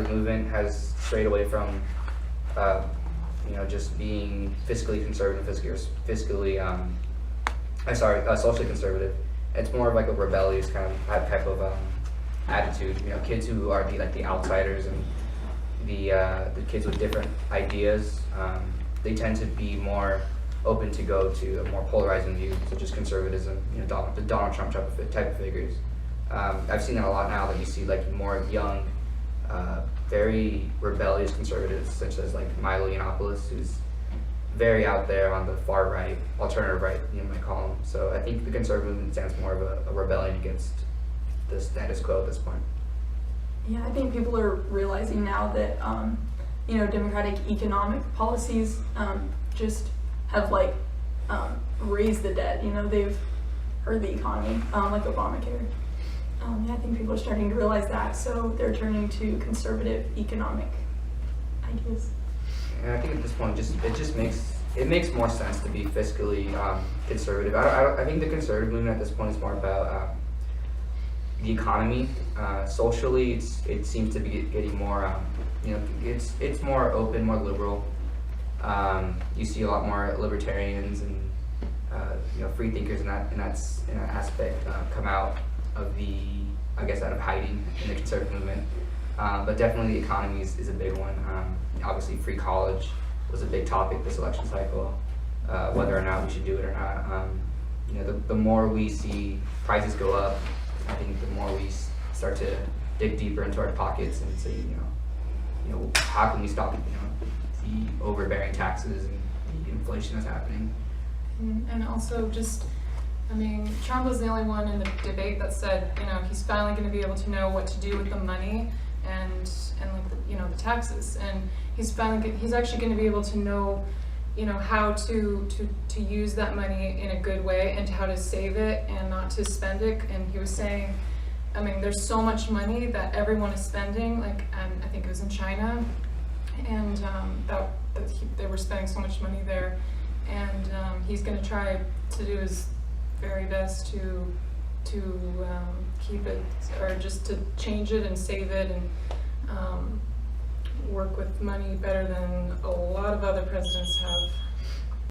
The movement has strayed away from, just being fiscally conservative, socially conservative. It's more of like a rebellious kind of type of attitude. Kids who are the outsiders and the kids with different ideas, they tend to be more open to go to a more polarizing view, such as conservatism. The Donald Trump type of figures. I've seen that a lot now. That you see more young, very rebellious conservatives, such as Milo Yiannopoulos, who's very out there on the far right, alternative right, you might call him. So I think the conservative movement stands more of a rebellion against the status quo at this point. Yeah, I think people are realizing now that democratic economic policies just have raised the debt. They've hurt the economy, like Obamacare. I think people are starting to realize that, so they're turning to conservative economic ideas. And I think at this point, it makes more sense to be fiscally conservative. I think the conservative movement at this point is more about the economy. Socially, it seems to be getting more. It's more open, more liberal. You see a lot more libertarians and free thinkers in that aspect come out of out of hiding in the conservative movement. But definitely the economy is a big one. Obviously free college was a big topic this election cycle, whether or not we should do it or not. The more we see prices go up, I think the more we start to dig deeper into our pockets and say, how can we stop the overbearing taxes and the inflation that's happening? And also Trump was the only one in the debate that said, he's finally going to be able to know what to do with the money and the taxes, and he's actually going to be able to know, how to use that money in a good way and how to save it and not to spend it. And he was saying, there's so much money that everyone is spending, I think it was in China, and they were spending so much money there, and he's going to try to do his very best to keep it, or just to change it and save it and work with money better than a lot of other presidents have.